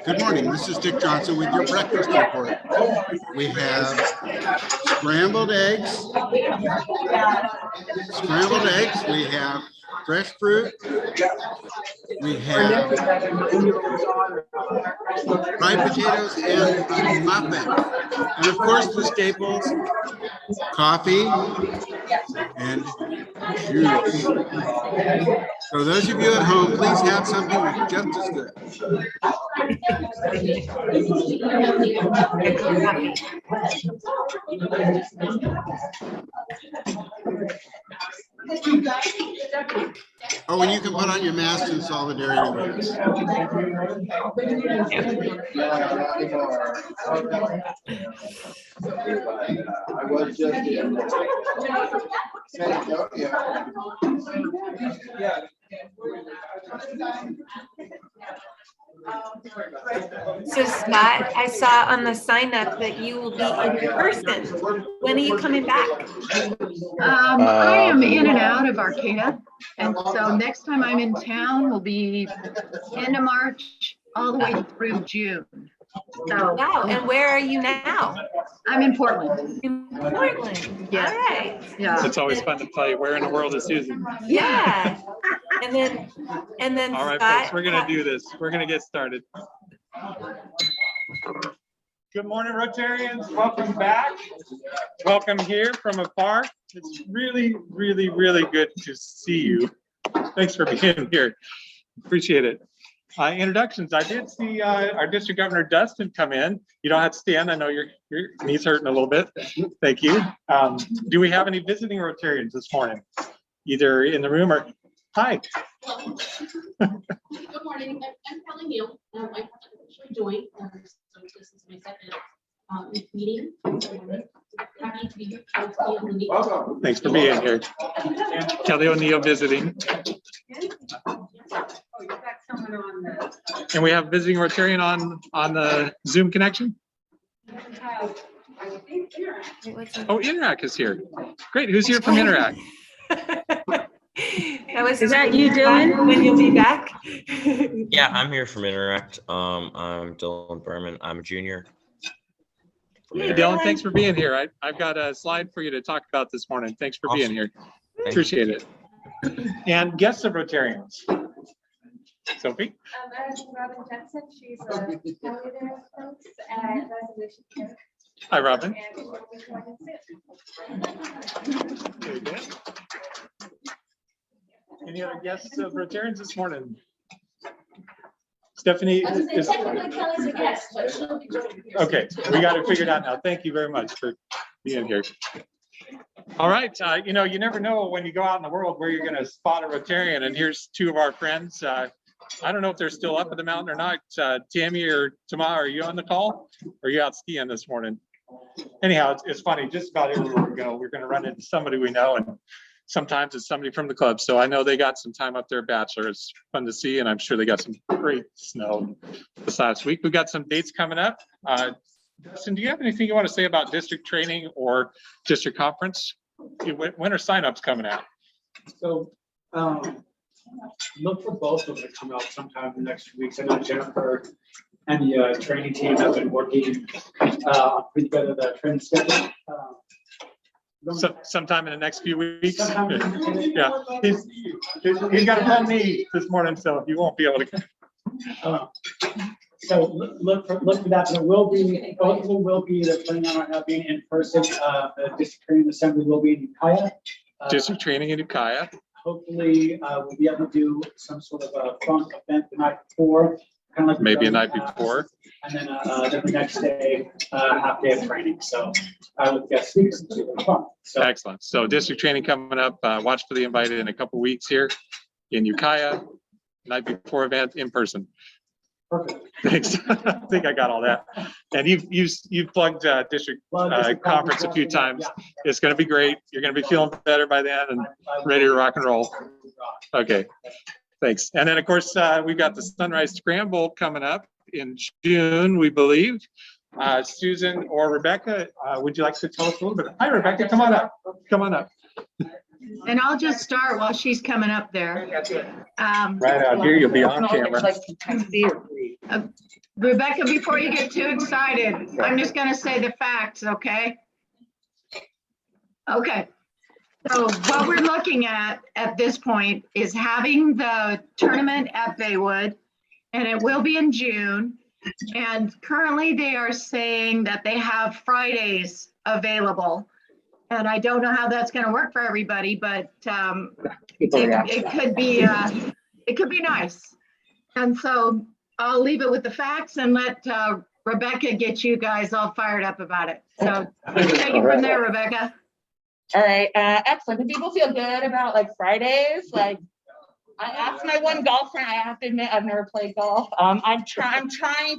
Good morning, this is Dick Johnson with your breakfast report. We have scrambled eggs, we have fresh fruit, we have fried potatoes and a muffin. And of course the staples, coffee and juice. So those of you at home, please have something that's just as good. Oh, and you can put on your mask in solidarity with us. I was just So Scott, I saw on the sign up that you will be in person. When are you coming back? I am in and out of Arcata, and so next time I'm in town will be end of March all the way through June. So Wow, and where are you now? I'm in Portland. In Portland. Yeah. All right. Yeah. It's always fun to play. Where in the world is Susan? Yeah. And then All right, Scott, folks, we're gonna do this. We're gonna get started. Good morning, Rotarians. Welcome back. Welcome here from afar. It's really, really, really good to see you. Thanks for being here. Appreciate it. Introductions. I did see our District Governor Dustin come in. You don't have to stand. I know your knee's hurting a little bit. Thank you. Do we have any visiting Rotarians this morning? Either in the room or hi. Good morning. I'm Kelly Neal. I actually joined. So this is my second meeting. Happy to be here. Thanks for being here. Kelly O'Neill visiting. And we have visiting Rotarian on the Zoom connection. Oh, Interact is here. Great. Who's here from Interact? Is that you, Dylan? When you'll be back? Yeah, I'm here from Interact. I'm Dylan Berman. I'm a junior. Hey, Dylan, thanks for being here. I've got a slide for you to talk about this morning. Thanks for being here. Appreciate it. And guests of Rotarians. Sophie? I'm Robin Jensen. She's a calendar folks at Resolution Care. Hi, Robin. And Very good. Any other guests of Rotarians this morning? Stephanie is technically Kelly's a guest, but she'll be joining here. okay. We got it figured out now. Thank you very much for being here. All right. You know, you never know when you go out in the world where you're going to spot a Rotarian. And here's two of our friends. I don't know if they're still up at the mountain or not. Tami or Tomas, are you on the call? Or are you out skiing this morning? Anyhow, it's funny. Just about everywhere we go, we're going to run into somebody we know, and sometimes it's somebody from the club. So I know they got some time up there, Bachelor. It's fun to see, and I'm sure they got some great snow this last week. We've got some dates coming up. Dustin, do you have anything you want to say about district training or district conference? When are signups coming out? So look for both of them to come out sometime in the next few weeks. I know Jennifer and the training team have been working on putting together the training schedule. Sometime in the next few weeks. Yeah, He's got a bum knee this morning, so he won't be able to. So look for that. There will be, both of them will be, they're planning on right now being in person. The district training assembly will be in Ukiah. District training in Ukiah. Hopefully we'll be able to do some sort of a fun event the night before. Kind of like maybe a night before. And then the next day, half day of training. So I would guess speakers and super fun. So excellent. So district training coming up. Watch for the invite in a couple weeks here in Ukiah. Night before event in person. Perfect. Thanks. I think I got all that. And you've plugged district conference a few times. Yeah. It's going to be great. You're going to be feeling better by then and ready to rock and roll. Okay. Thanks. And then of course we've got the Sunrise Scramble coming up in June, we believe. Susan or Rebecca, would you like to tell us a little bit? Hi, Rebecca. Come on up. Come on up. And I'll just start while she's coming up there. Right out here, you'll be on camera. Rebecca, before you get too excited, I'm just gonna say the facts, okay? Okay. So what we're looking at this point is having the tournament at Baywood, and it will be in June. And currently they are saying that they have Fridays available. And I don't know how that's gonna work for everybody, but it could be nice. And so I'll leave it with the facts and let Rebecca get you guys all fired up about it. So take it from there, Rebecca. All right, excellent. Do people feel good about like Fridays? Like, I asked my one golf friend, I have to admit, I've never played golf. I'm trying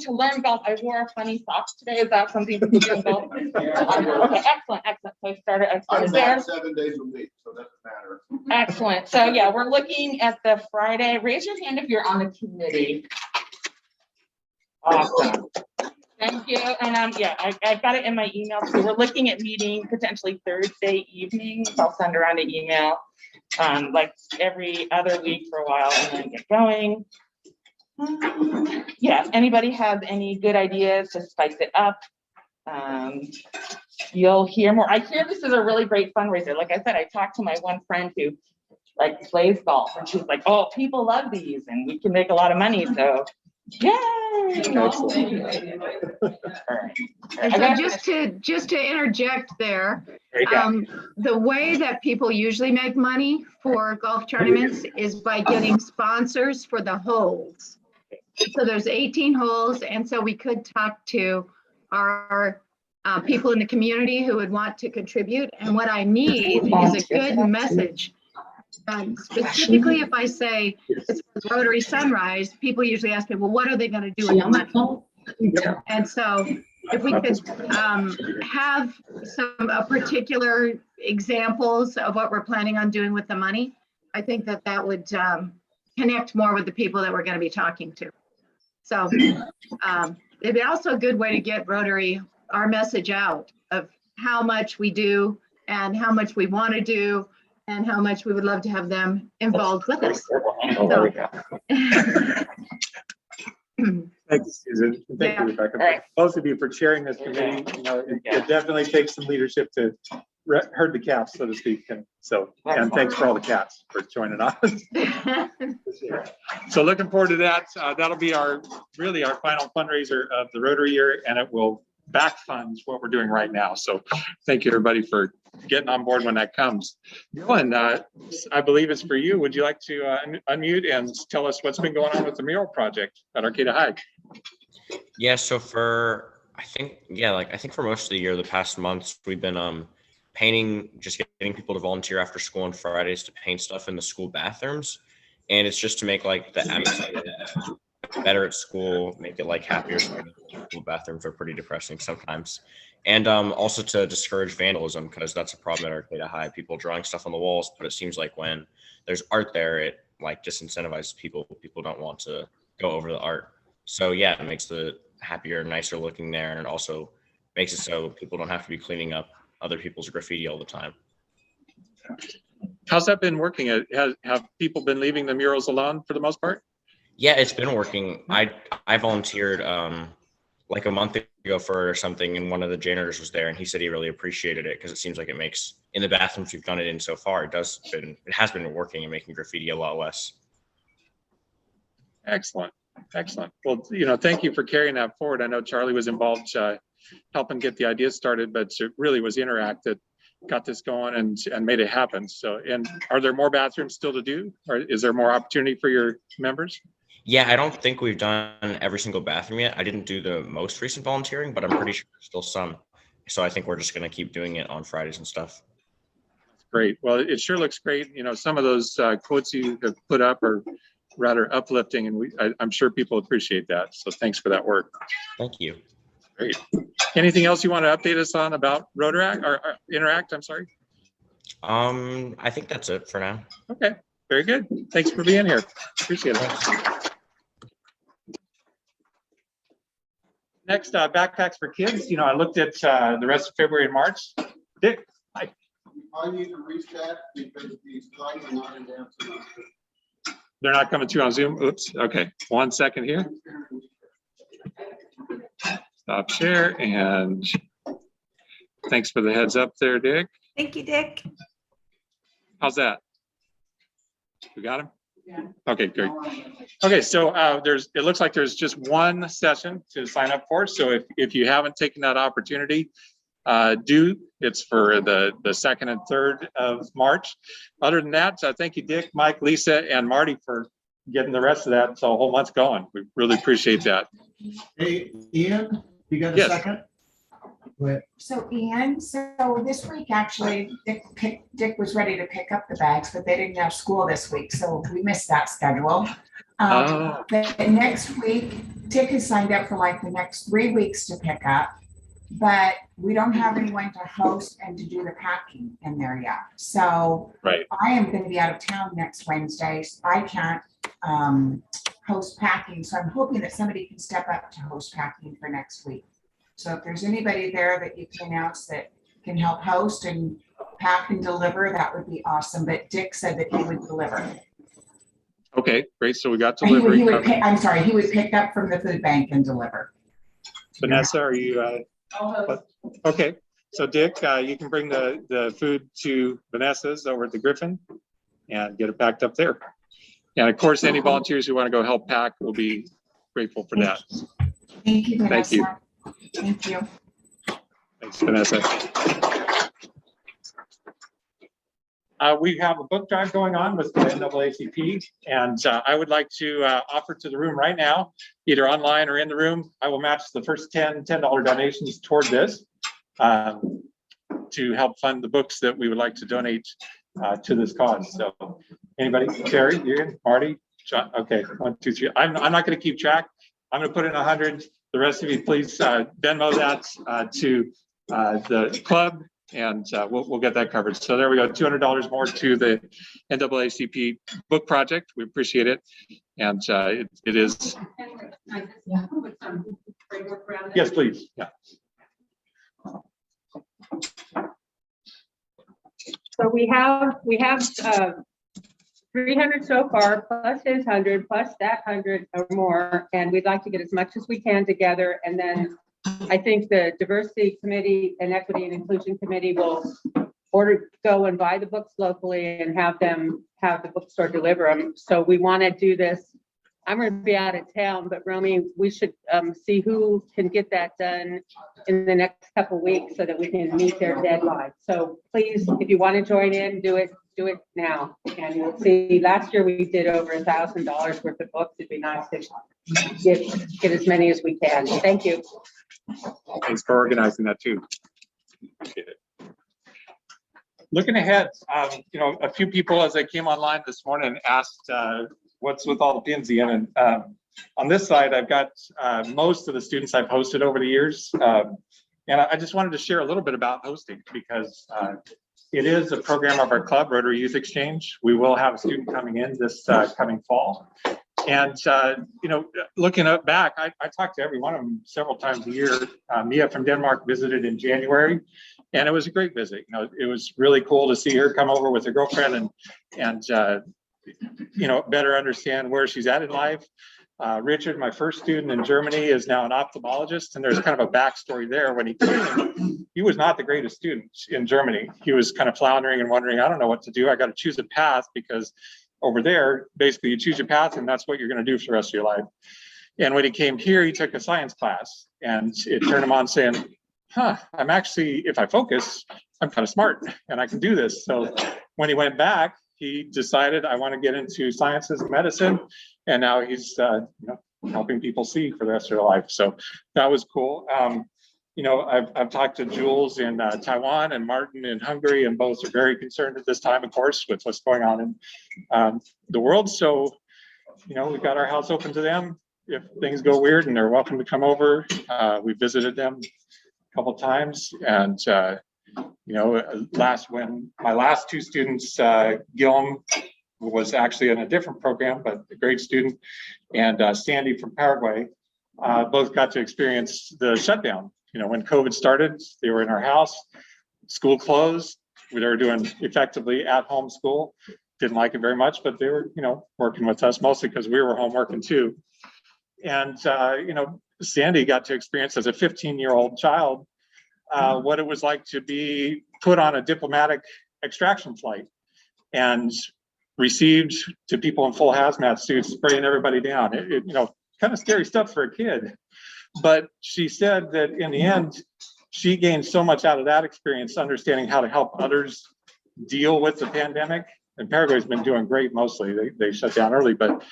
to learn golf. I wore fafunny socks today. Is that something people do in golf? Okay, excellent. So I started there. 7 days a week, so that doesn't matter. Excellent. So yeah, we're looking at the Friday. Raise your hand if you're on the committee. Awesome. Thank you. And yeah, I've got it in my email. So we're looking at meeting potentially Thursday evening. I'll send around an email like every other week for a while and then get going. Yeah, if anybody has any good ideas to spice it up, you'll hear more. I hear this is a really great fundraiser. Like I said, I talked to my one friend who like plays golf and she's like, oh, people love these and we can make a lot of money. So yay! And so just to interject there, the way that people usually make money for golf tournaments is by getting sponsors for the holes. So there's 18 holes, and so we could talk to our people in the community who would want to contribute. And what I need is a good message. Specifically, if I say it's Rotary Sunrise, people usually ask me, well, what are they going to do with the money? And so if we could have a particular examples of what we're planning on doing with the money, I think that would connect more with the people that we're going to be talking to. So it'd be also a good way to get Rotary, our message out of how much we do and how much we want to do and how much we would love to have them involved with us. So, Thank you, Susan. Thank you, Rebecca. Both of you for chairing this committee. You know, it definitely takes some leadership to herd the cats, so to speak. And so, and thanks for all the cats for joining us. So looking forward to that. That'll be really our final fundraiser of the Rotary year, and it will back funds what we're doing right now. So thank you, everybody, for getting on board when that comes. Dylan, I believe it's for you. Would you like to unmute and tell us what's been going on with the mural project at Arcata High? Yeah, so I think for most of the year, the past months, we've been painting, just getting people to volunteer after school on Fridays to paint stuff in the school bathrooms. And it's just to make like the atmosphere better at school, make it like happier. School bathrooms are pretty depressing sometimes. And also to discourage vandalism, because that's a problem at Arcata High, people drawing stuff on the walls, but it seems like when there's art there, it like disincentivizes people. People don't want to go over the art. So yeah, it makes the happier, nicer looking there. And it also makes it so people don't have to be cleaning up other people's graffiti all the time. How's that been working? Have people been leaving the murals alone for the most part? Yeah, it's been working. I volunteered like a month ago for something, and one of the janitors was there, and he said he really appreciated it because it seems like it makes, in the bathrooms we've done it in so far, it has been working and making graffiti a lot less. Excellent. Well, thank you for carrying that forward. I know Charlie was involved helping get the idea started, but it really was Interact that got this going and made it happen. So, and are there more bathrooms still to do, or is there more opportunity for your members? Yeah, I don't think we've done every single bathroom yet. I didn't do the most recent volunteering, but I'm pretty sure there's still some. So I think we're just going to keep doing it on Fridays and stuff. Great. Well, it sure looks great. Some of those quotes you have put up are rather uplifting, and I'm sure people appreciate that. So thanks for that work. Thank you. Great. Anything else you want to update us on about Rotary or Interact? I'm sorry. I think that's it for now. Okay. Very good. Thanks for being here. Appreciate it. Next, backpacks for kids. I looked at the rest of February and March. Dick, hi. I need to reset because these slides are not advancing. They're not coming through on Zoom. Oops. Okay. 1 second here. Stop share, and thanks for the heads up there, Dick. Thank you, Dick. How's that? We got him? Yeah. Okay, great. Okay, so it looks like there's just one session to sign up for. So if you haven't taken that opportunity, it's for the 2nd and 3rd of March. Other than that, thank you, Dick, Mike, Lisa, and Marty for getting the rest of that. So a whole month going. We really appreciate that. Hey, Ian, you got a Yes. second? Go ahead. So Ian, so this week, actually, Dick was ready to pick up the bags, but they didn't have school this week, so we missed that schedule. But next week, Dick has signed up for like the next 3 weeks to pick up, but we don't have anyone to host and to do the packing in there yet. So right. I am going to be out of town next Wednesday. So I can't host packing, so I'm hoping that somebody can step up to host packing for next week. So if there's anybody there that you can announce that can help host and pack and deliver, that would be awesome. But Dick said that he would deliver. Okay, great. So we got delivery. He would pick up from the food bank and deliver. Vanessa, are you? Okay, so Dick, you can bring the food to Vanessa's over at the Griffin and get it packed up there. And of course, any volunteers who want to go help pack will be grateful for that. Thank you, Vanessa. Thank you. Thank you. Thanks, Vanessa. We have a book drive going on with the NAACP, and I would like to offer to the room right now, either online or in the room. I will match the first $10 donations toward this to help fund the books that we would like to donate to this cause. So anybody? Terry, you, Marty, John? Okay, 1, 2, 3. I'm not going to keep track. I'm going to put in 100. The rest of you, please Venmo that to the club, and we'll get that covered. So there we go, $200 more to the NAACP book project. We appreciate it, and it is. Yes, please. Yeah. So we have 300 so far, plus his 100, plus that 100 or more, and we'd like to get as much as we can together. And then I think the Diversity Committee and Equity and Inclusion Committee will go and buy the books locally and have the bookstore deliver them. So we want to do this. I'm going to be out of town, but Romy, we should see who can get that done in the next couple of weeks so that we can meet their deadline. So please, if you want to join in, do it now. And you'll see, last year we did over $1,000 worth of books. It'd be nice to get as many as we can. Thank you. Thanks for organizing that too. Appreciate it. Looking ahead, a few people as they came online this morning asked what's with all the pins, Ian? And on this side, I've got most of the students I've hosted over the years. And I just wanted to share a little bit about hosting because it is a program of our club, Rotary Youth Exchange. We will have a student coming in this coming fall. And, looking back, I talked to every one of them several times a year. Mia from Denmark visited in January, and it was a great visit. It was really cool to see her come over with her girlfriend and better understand where she's at in life. Richard, my first student in Germany, is now an ophthalmologist, and there's kind of a backstory there. When he came, he was not the greatest student in Germany. He was kind of floundering and wondering, I don't know what to do. I got to choose a path because over there, basically you choose your path and that's what you're going to do for the rest of your life. And when he came here, he took a science class and it turned him on saying, I'm actually, if I focus, I'm kind of smart and I can do this. So when he went back, he decided I want to get into sciences and medicine. And now he's helping people see for the rest of their life. So that was cool. I've talked to Jules in Taiwan and Martin in Hungary, and both are very concerned at this time, of course, with what's going on in the world. So, we've got our house open to them. If things go weird, and they're welcome to come over. We visited them a couple of times, and when my last two students, Guillaume was actually in a different program, but a great student, and Sandy from Paraguay, both got to experience the shutdown. When COVID started, they were in our house, school closed, they were doing effectively at-home school. Didn't like it very much, but they were, working with us mostly because we were home working too. And, Sandy got to experience as a 15-year-old child what it was like to be put on a diplomatic extraction flight and received to people in full hazmat suits, spraying everybody down. It kind of scary stuff for a kid. But she said that in the end, she gained so much out of that experience, understanding how to help others deal with the pandemic. And Paraguay's been doing great mostly. They shut down early, but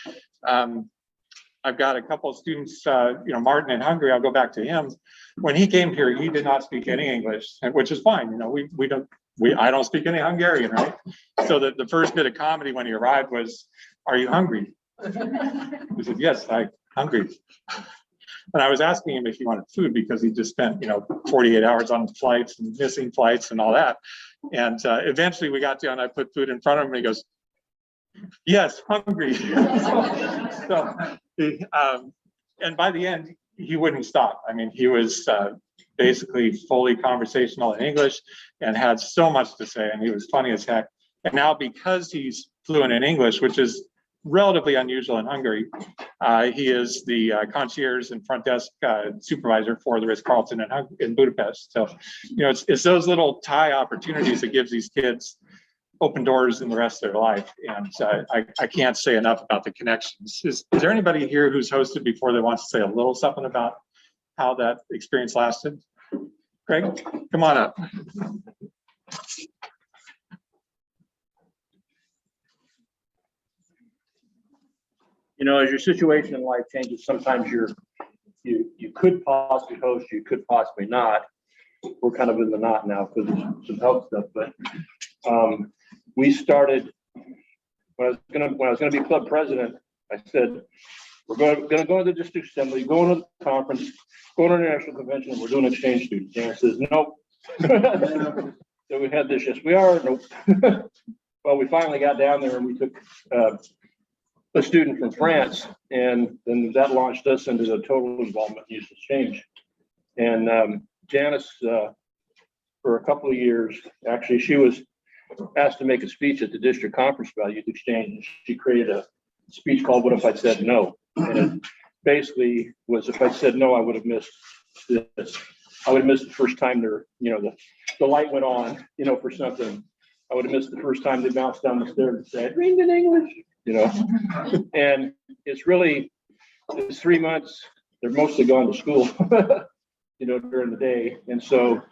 I've got a couple of students, Martin in Hungary, I'll go back to him. When he came here, he did not speak any English, which is fine. I don't speak any Hungarian, right? So the first bit of comedy when he arrived was, "Are you hungry?" He said, "Yes, I'm hungry." And I was asking him if he wanted food because he just spent, 48 hours on flights and missing flights and all that. And eventually we got down, I put food in front of him and he goes, "Yes, hungry." And by the end, he wouldn't stop. I mean, he was basically fully conversational in English and had so much to say, and he was funny as heck. And now because he's fluent in English, which is relatively unusual in Hungary, he is the concierge and front desk supervisor for the Ritz-Carlton in Budapest. So, it's those little tie opportunities that gives these kids open doors in the rest of their life. And I can't say enough about the connections. Is there anybody here who's hosted before that wants to say a little something about how that experience lasted? Craig, come on up. As your situation in life changes, sometimes you could possibly host, you could possibly not. We're kind of in the knot now because of some health stuff, but we started when I was gonna be club president. I said, we're going to go to the district assembly, going to the conference, going to the national convention, and we're doing exchange students. And I says, nope. So we had this, yes, we are, nope. Well, we finally got down there and we took a student from France, and then that launched us into the total involvement in youth exchange. And Janice, for a couple of years, actually, she was asked to make a speech at the district conference about youth exchange. She created a speech called "What If I Said No?" And it basically was, if I said no, I would have missed this. I would have missed the first time there, the light went on, for something. I would have missed the first time they bounced down the stairs and said, "Read in English," And it's 3 months. They're mostly gone to school, during the day. And so,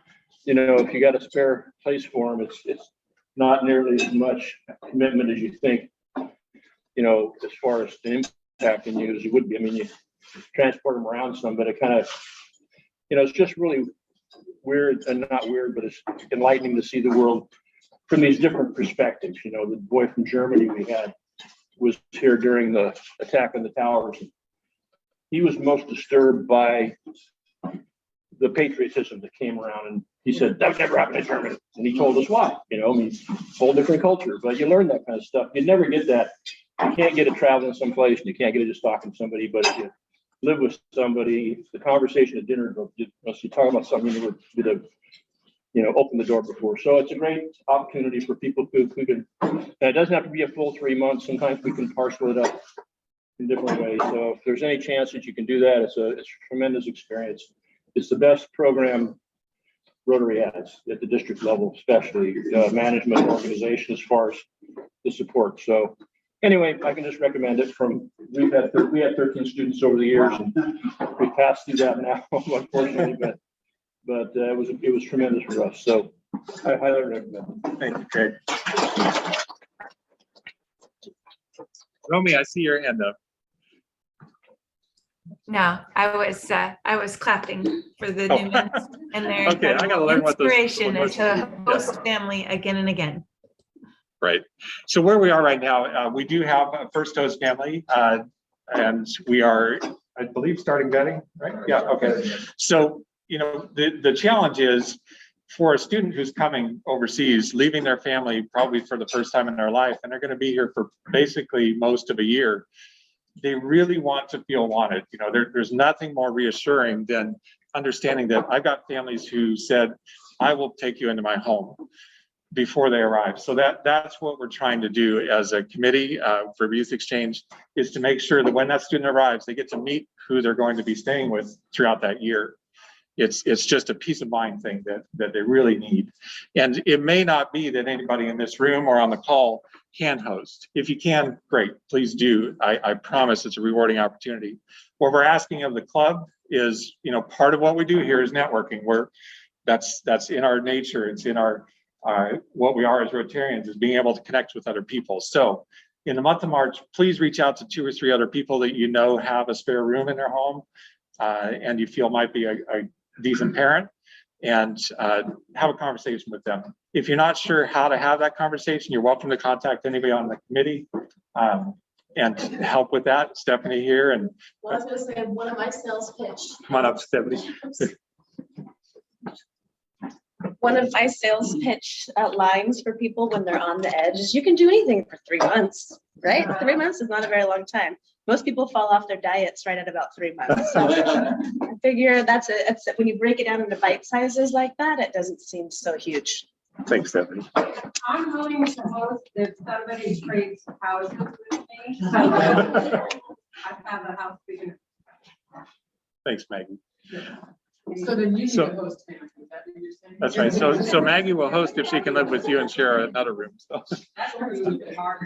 if you got a spare place for them, it's not nearly as much commitment as you think, as far as the impact in you as it would be. I mean, you transport them around some, but it kind of, it's just really weird, and not weird, but it's enlightening to see the world from these different perspectives. The boy from Germany we had was here during the attack on the towers. He was most disturbed by the patriotism that came around, and he said that would never happen in Germany. And he told us why. Whole different culture, but you learn that kind of stuff. You never get that. You can't get it traveling someplace, and you can't get it just talking to somebody. But if you live with somebody, the conversation at dinner, you talk about something you would have, open the door before. So it's a great opportunity for people who can, and it doesn't have to be a full 3 months. Sometimes we can parcel it up in different ways. So if there's any chance that you can do that, it's a tremendous experience. It's the best program Rotary has at the district level, especially management and organization as far as the support. So anyway, I can just recommend it. We had 13 students over the years, and we passed through that now, unfortunately, but it was tremendous for us. So I highly recommend it. Thank you, Craig. Romy, I see your hand up. No, I was clapping for the Newmans and their Okay, I gotta learn what those- inspiration as a host family again and again. Right. So where we are right now, we do have a first host family, and we are, I believe, starting vetting, right? Yeah, okay. So, the challenge is for a student who's coming overseas, leaving their family probably for the first time in their life, and they're going to be here for basically most of a year. They really want to feel wanted. There's nothing more reassuring than understanding that I've got families who said, "I will take you into my home." before they arrive. So that's what we're trying to do as a committee for Youth Exchange, is to make sure that when that student arrives, they get to meet who they're going to be staying with throughout that year. It's just a peace of mind thing that they really need. And it may not be that anybody in this room or on the call can host. If you can, great, please do. I promise it's a rewarding opportunity. What we're asking of the club is, part of what we do here is networking. That's in our nature. It's in our what we are as Rotarians, is being able to connect with other people. So in the month of March, please reach out to 2 or 3 other people that have a spare room in their home and you feel might be a decent parent, and have a conversation with them. If you're not sure how to have that conversation, you're welcome to contact anybody on the committee and help with that. Stephanie here. And Well, I was gonna say, one of my sales pitch. come on up, Stephanie. One of my sales pitch lines for people when they're on the edge is, you can do anything for 3 months, right? 3 months is not a very long time. Most people fall off their diets right at about 3 months. So I figure that's when you break it down into bite sizes like that, it doesn't seem so huge. Thanks, Stephanie. I'm willing to host if somebody trades houses with me. I have a house big enough. Thanks, Maggie. So then you need So- to host family, is that what you're saying? That's right. So Maggie will host if she can live with you and share another room. So. That's where you would be hard.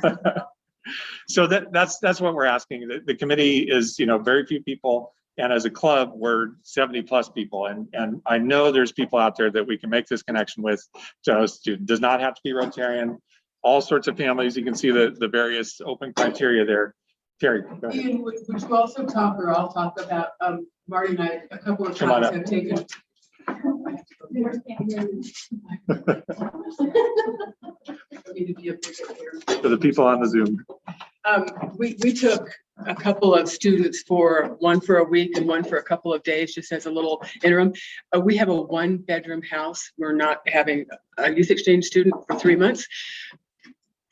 So that's what we're asking. The committee is, very few people, and as a club, we're 70 plus people. And I know there's people out there that we can make this connection with. Just does not have to be Rotarian. All sorts of families. You can see the various open criteria there. Terry, go ahead. Ian, would you also talk, or I'll talk about, Marty and I, a couple of Come on times up. have taken. For the people on the Zoom. We took a couple of students one for a week and one for a couple of days, just as a little interim. We have a 1-bedroom house. We're not having a youth exchange student for 3 months.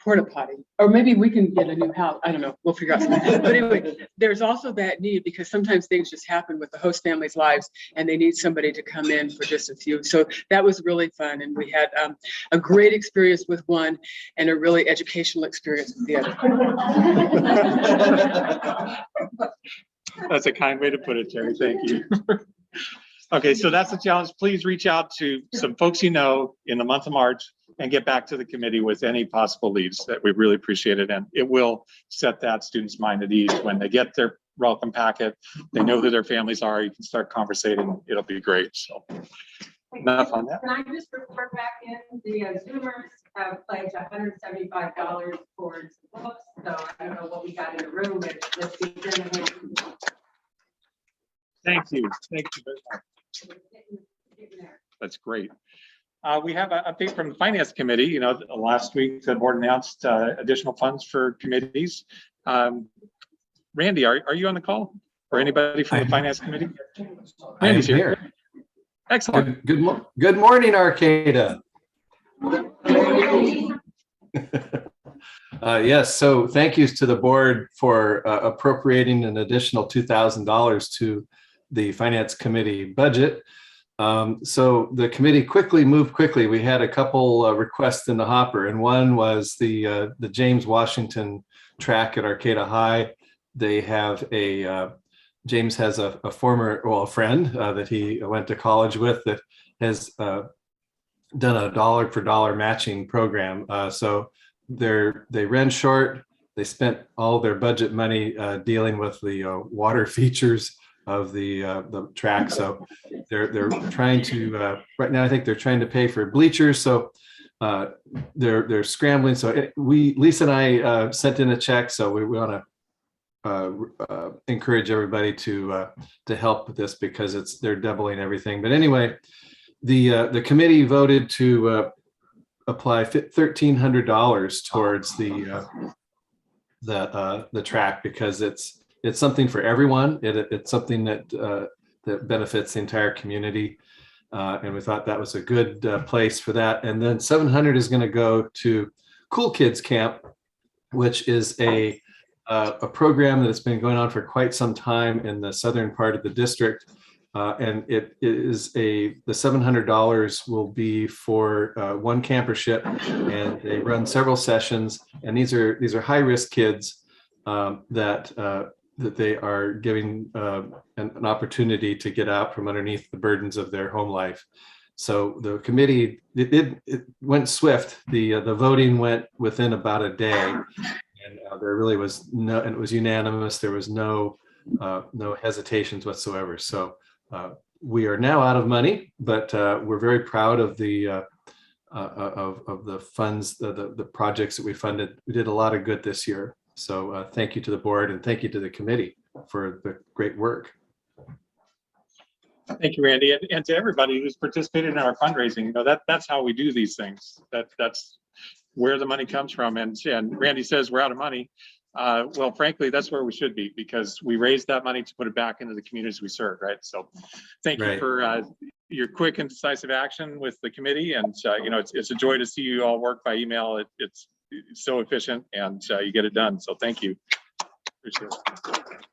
Porta potty, or maybe we can get a new house. I don't know. We'll figure out something. But anyway, there's also that need, because sometimes things just happen with the host family's lives and they need somebody to come in for just a few. So that was really fun. And we had a great experience with one and a really educational experience with the other. That's a kind way to put it, Terry. Thank you. Okay, so that's the challenge. Please reach out to some folks in the month of March and get back to the committee with any possible leads. That we really appreciate it. And it will set that student's mind at ease when they get their welcome packet. They know who their families are. You can start conversating. It'll be great. So enough on that. Can I just report back in? The Zoomers have pledged $175 towards books. So I don't know what we got in the room, but let's begin. Thank you. Thank you very much. That's great. We have an update from the Finance Committee. Last week the board announced additional funds for committees. Randy, are you on the call? Or anybody from the Finance Committee? Randy's here. Excellent. Good morning, Arcata. Yes, so thank yous to the board for appropriating an additional $2,000 to the Finance Committee budget. So the committee moved quickly. We had a couple requests in the hopper, and one was the James Washington track at Arcata High. They have James has a friend that he went to college with that has done a dollar for dollar matching program. So they ran short. They spent all their budget money dealing with the water features of the track. So they're trying to right now. I think they're trying to pay for bleachers. So they're scrambling. So Lisa and I sent in a check. So we want to encourage everybody to help with this, because they're doubling everything. But anyway, the committee voted to apply $1,300 towards the track, because it's something for everyone. It's something that benefits the entire community, and we thought that was a good place for that. And then $700 is going to go to Cool Kids Camp, which is a program that has been going on for quite some time in the southern part of the district. And it is the $700 will be for one campership, and they run several sessions. And these are high-risk kids that they are giving an opportunity to get out from underneath the burdens of their home life. So the committee, it went swift. The voting went within about a day, and there really was no, and it was unanimous. There was no hesitations whatsoever. So we are now out of money, but we're very proud of the funds, the projects that we funded. We did a lot of good this year. So thank you to the board and thank you to the committee for the great work. Thank you, Randy, and to everybody who's participated in our fundraising. You know, that's how we do these things. That's where the money comes from. And Randy says we're out of money. Well, frankly, that's where we should be, because we raised that money to put it back into the communities we serve, right? So thank you for your quick and decisive action with the committee. And you know, it's a joy to see you all work by email. It's so efficient, and you get it done. So thank you. Appreciate it.